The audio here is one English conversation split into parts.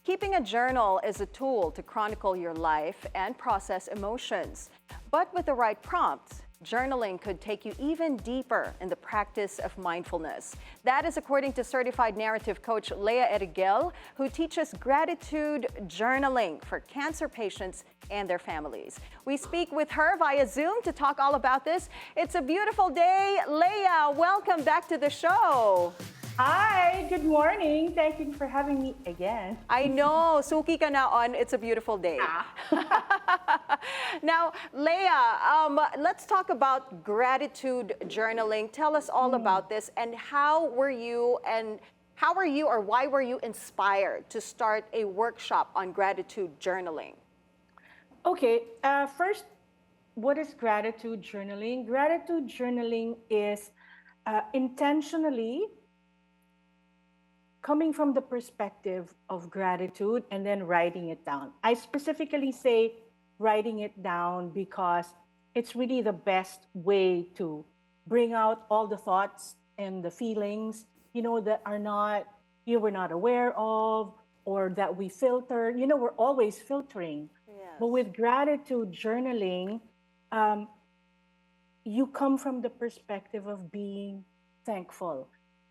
Keeping a journal is a tool to chronicle your life and process emotions. But with the right prompts, journaling could take you even deeper in the practice of mindfulness. That is according to certified narrative coach Leah Eriguel, who teaches gratitude journaling for cancer patients and their families. We speak with her via Zoom to talk all about this. It's a beautiful day. Leah, welcome back to the show. Hi, good morning. Thank you for having me again. I know, suki ka na on It's a Beautiful Day. Now, Leah, let's talk about gratitude journaling. Tell us all about this and how were you or why were you inspired to start a workshop on gratitude journaling? Okay, first, what is gratitude journaling? Gratitude journaling is intentionally coming from the perspective of gratitude and then writing it down. I specifically say writing it down because it's really the best way to bring out all the thoughts and the feelings, that are not, we're not aware of, or that we filter. We're always filtering. Yes. But with gratitude journaling, you come from the perspective of being thankful.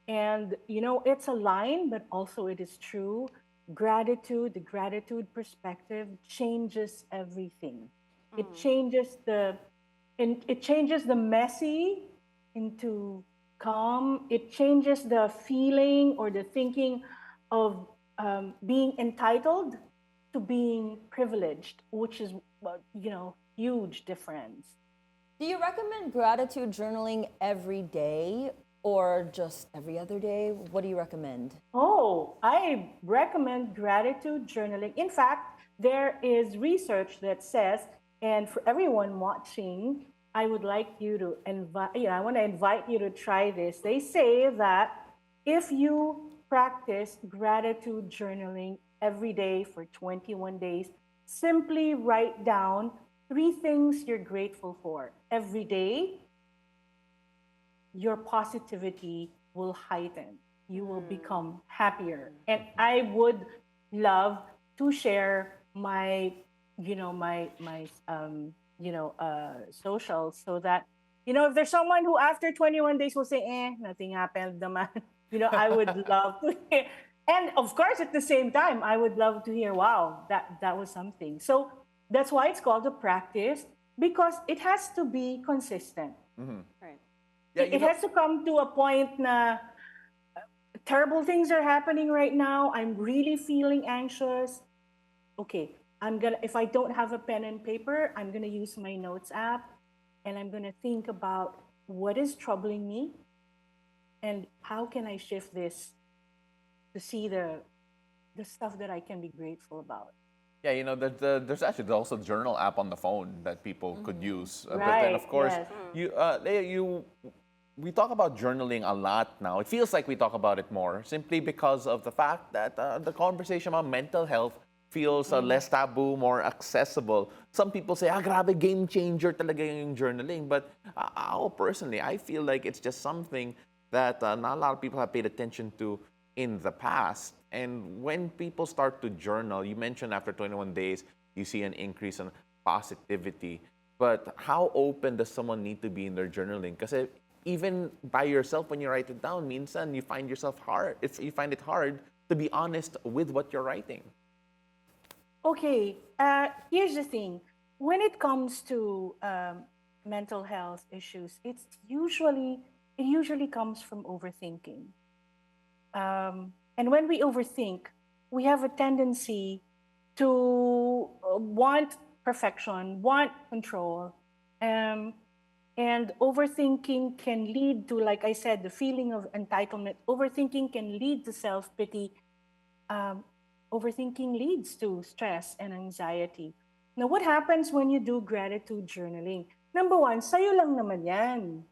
And, it's a line, but also it is true. Gratitude, the gratitude perspective changes everything. It changes the messy into calm. It changes the feeling or the thinking of being entitled to being privileged, which is, huge difference. Do you recommend gratitude journaling every day or just every other day? What do you recommend? Oh, I recommend gratitude journaling. In fact, there is research that says, and for everyone watching, I would like you to I want to invite you to try this. They say that if you practice gratitude journaling every day for 21 days, simply write down 3 things you're grateful for every day, your positivity will heighten. You will become happier. And I would love to share my socials so that, if there's someone who after 21 days will say, nothing happened, naman, I would love to hear. And of course, at the same time, I would love to hear, wow, that was something. So that's why it's called a practice, because it has to be consistent. Mm-hmm. Right. Yeah, it has to come to a point na terrible things are happening right now. I'm really feeling anxious. Okay, if I don't have a pen and paper, I'm gonna use my notes app and I'm gonna think about what is troubling me and how can I shift this to see the stuff that I can be grateful about. Yeah, there's actually also a journal app on the phone that people could use. Right, but then, of course, yes. Leah, we talk about journaling a lot now. It feels like we talk about it more simply because of the fact that the conversation about mental health feels less taboo, more accessible. Some people say, grabe, game changer talaga yung journaling. But personally, I feel like it's just something that not a lot of people have paid attention to in the past. And when people start to journal, you mentioned after 21 days, you see an increase in positivity. But how open does someone need to be in their journaling? Because even by yourself, when you write it down, minsan you find it hard to be honest with what you're writing. Okay, here's the thing. When it comes to mental health issues, it usually comes from overthinking. And when we overthink, we have a tendency to want perfection, want control. And overthinking can lead to, like I said, the feeling of entitlement. Overthinking can lead to self-pity. Overthinking leads to stress and anxiety. Now, what happens when you do gratitude journaling? Number one, sa'yo lang naman yan.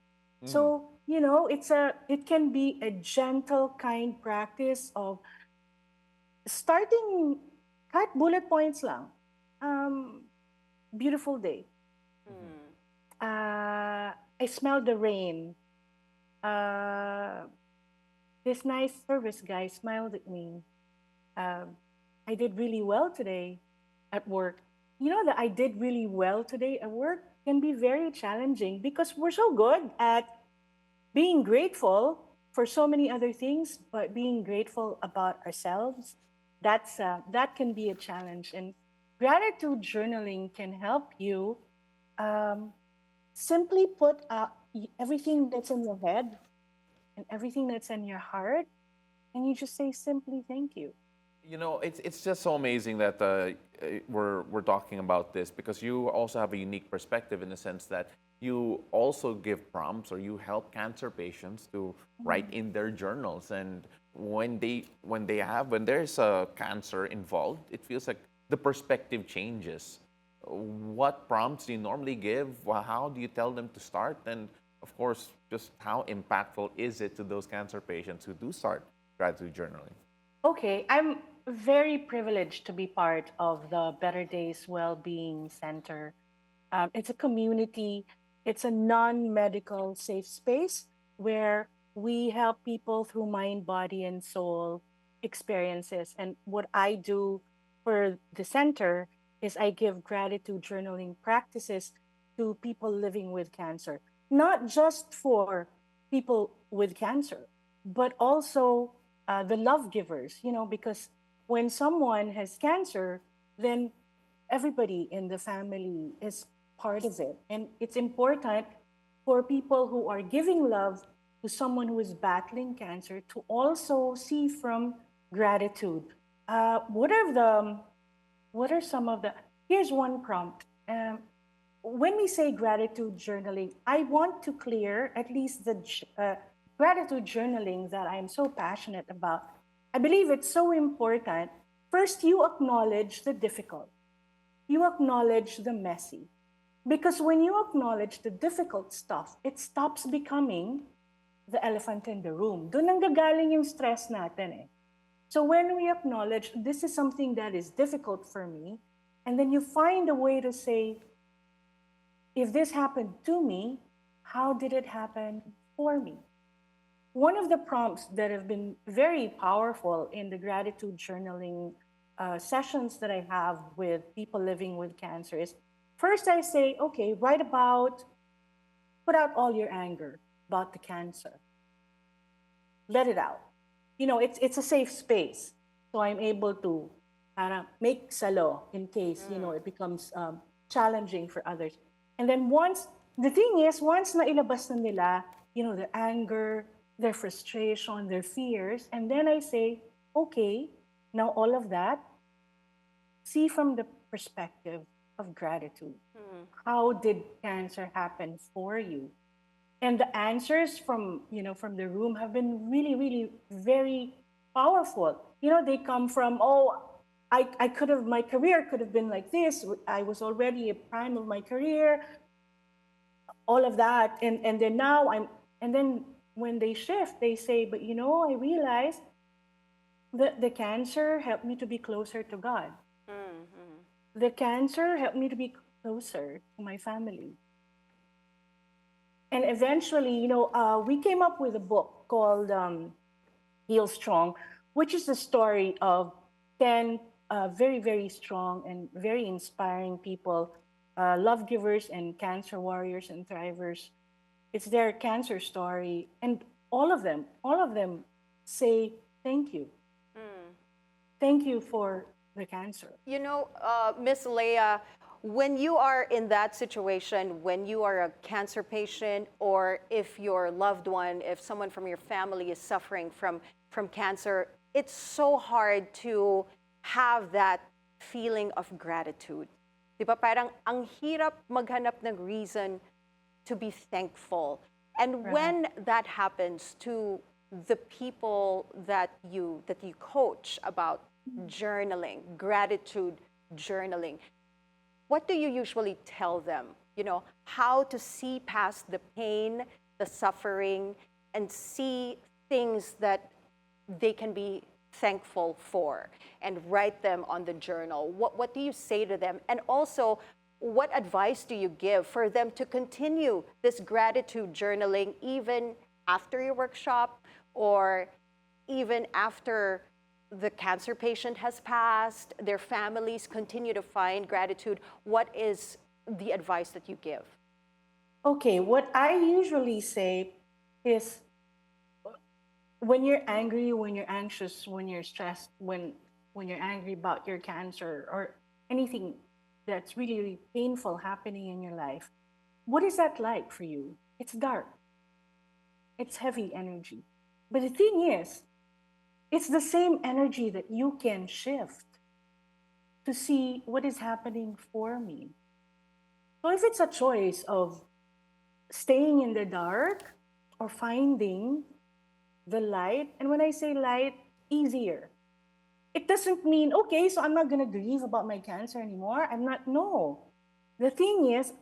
So, it can be a gentle, kind practice of starting, kahit bullet points lang. Beautiful day. I smelled the rain. This nice service guy smiled at me. I did really well today at work. You know that I did really well today at work can be very challenging because we're so good at being grateful for so many other things, but being grateful about ourselves, that can be a challenge. And gratitude journaling can help you um, simply put everything that's in your head and everything that's in your heart, and you just say simply thank you. You know, it's just so amazing that we're talking about this because you also have a unique perspective in the sense that you also give prompts or you help cancer patients to write in their journals, and when there's a cancer involved, it feels like the perspective changes. What prompts do you normally give? How do you tell them to start? And of course, just how impactful is it to those cancer patients who do start gratitude journaling? Okay, I'm very privileged to be part of the Better Days Wellbeing Center. It's a community, it's a non medical safe space where we help people through mind, body, and soul experiences. And what I do for the center is I give gratitude journaling practices to people living with cancer, not just for people with cancer, but also the love givers, because when someone has cancer, then everybody in the family is part of it. And it's important for people who are giving love to someone who is battling cancer to also see from gratitude. Uh, what are the what are some of the here's one prompt. When we say gratitude journaling, I want to clear at least the gratitude journaling that I'm so passionate about. I believe it's so important. First, you acknowledge the difficult, you acknowledge the messy. Because when you acknowledge the difficult stuff, it stops becoming the elephant in the room. Doon ang gagaling yung stress natin eh. So when we acknowledge this is something that is difficult for me, and then you find a way to say, if this happened to me, how did it happen for me? One of the prompts that have been very powerful in the gratitude journaling sessions that I have with people living with cancer is first I say, okay, put out all your anger about the cancer. Let it out. It's a safe space. So I'm able to make salo in case, it becomes challenging for others. And then the thing is, once nailabas na nila, their anger, their frustration, their fears, and then I say, okay, now all of that, see from the perspective of gratitude. How did cancer happen for you? And the answers from the room have been really, really very powerful. They come from, my career could have been like this. I was already a prime of my career, all of that. And then now and then when they shift, they say, but I realized that the cancer helped me to be closer to God. The cancer helped me to be closer to my family. And eventually, we came up with a book called Heal Strong, which is the story of 10 very, very strong and very inspiring people, love givers and cancer warriors and thrivers. It's their cancer story. And all of them say, thank you. Thank you for the cancer. Miss Leah, when you are in that situation, when you are a cancer patient, or if your loved one, if someone from your family is suffering from cancer, it's so hard to have that feeling of gratitude. Di ba? Parang ang hirap maghanap ng reason to be thankful. And when that happens to the people that you coach about journaling, gratitude journaling, what do you usually tell them? How to see past the pain, the suffering, and see things that they can be thankful for and write them on the journal. What do you say to them? And also, what advice do you give for them to continue this gratitude journaling even after your workshop or even after the cancer patient has passed, their families continue to find gratitude, what is the advice that you give? Okay, what I usually say is when you're angry, when you're anxious, when you're stressed, when you're angry about your cancer or anything that's really, really painful happening in your life, what is that like for you? It's dark. It's heavy energy. But the thing is, it's the same energy that you can shift to see what is happening for me. So if it's a choice of staying in the dark or finding the light, and when I say light, easier. It doesn't mean, okay, so I'm not going to grieve about my cancer anymore. I'm not, no. The thing is,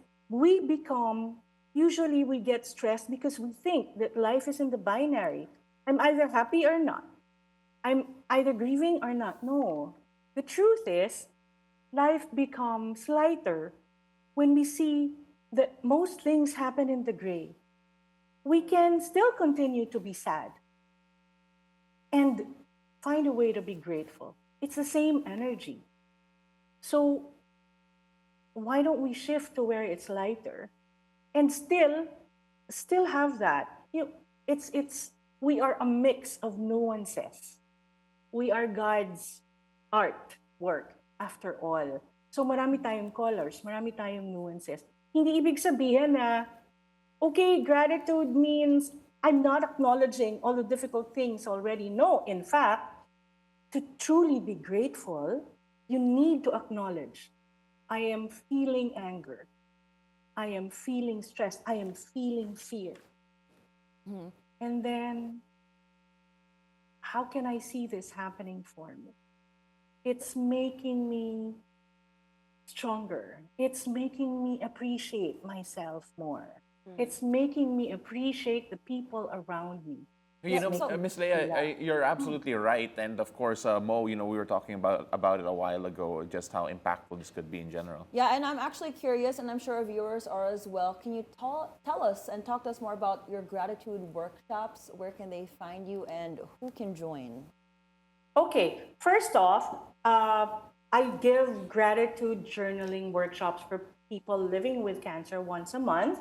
usually we get stressed because we think that life is in the binary. I'm either happy or not. I'm either grieving or not. No. The truth is, life becomes lighter when we see that most things happen in the gray. We can still continue to be sad and find a way to be grateful. It's the same energy. So why don't we shift to where it's lighter and still have that? We are a mix of nuances. We are God's artwork after all. So marami tayong colors, marami tayong nuances. Hindi ibig sabihin na, okay, gratitude means I'm not acknowledging all the difficult things already. No, in fact, to truly be grateful, you need to acknowledge, I am feeling anger. I am feeling stress. I am feeling fear. And then, how can I see this happening for me? It's making me stronger. It's making me appreciate myself more. It's making me appreciate the people around me. You know, So- Miss Leah, you're absolutely right. And of course, Mo, you know, we were talking about it a while ago, just how impactful this could be in general. Yeah, and I'm actually curious, and I'm sure our viewers are as well. Can you tell us and talk to us more about your gratitude workshops? Where can they find you, and who can join? Okay, first off, I give gratitude journaling workshops for people living with cancer once a month.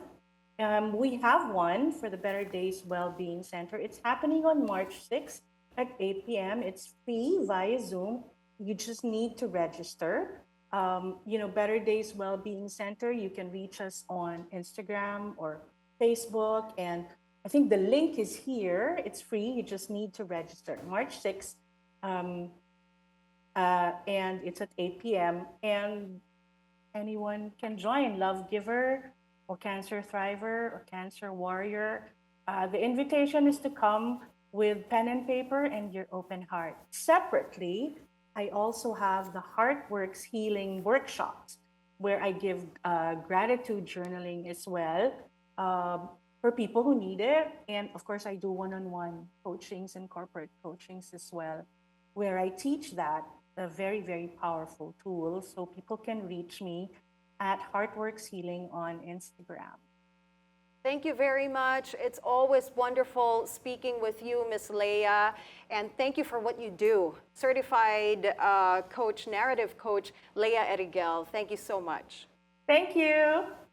We have one for the Better Days Wellbeing Center. It's happening on March 6th at 8 p.m. It's free via Zoom. You just need to register. Better Days Wellbeing Center, you can reach us on Instagram or Facebook. And I think the link is here. It's free. You just need to register. March 6th. And it's at 8 p.m. And anyone can join. Love giver, or cancer thriver, or cancer warrior. The invitation is to come with pen and paper and your open heart. Separately, I also have the Heartworks Healing Workshops, where I give gratitude journaling as well for people who need it. And of course, I do one-on-one coachings and corporate coachings as well, where I teach that, a very, very powerful tool. So people can reach me at Heartworks Healing on Instagram. Thank you very much. It's always wonderful speaking with you, Miss Leah, and thank you for what you do. Certified coach, narrative coach, Leah Eriguel. Thank you so much. Thank you.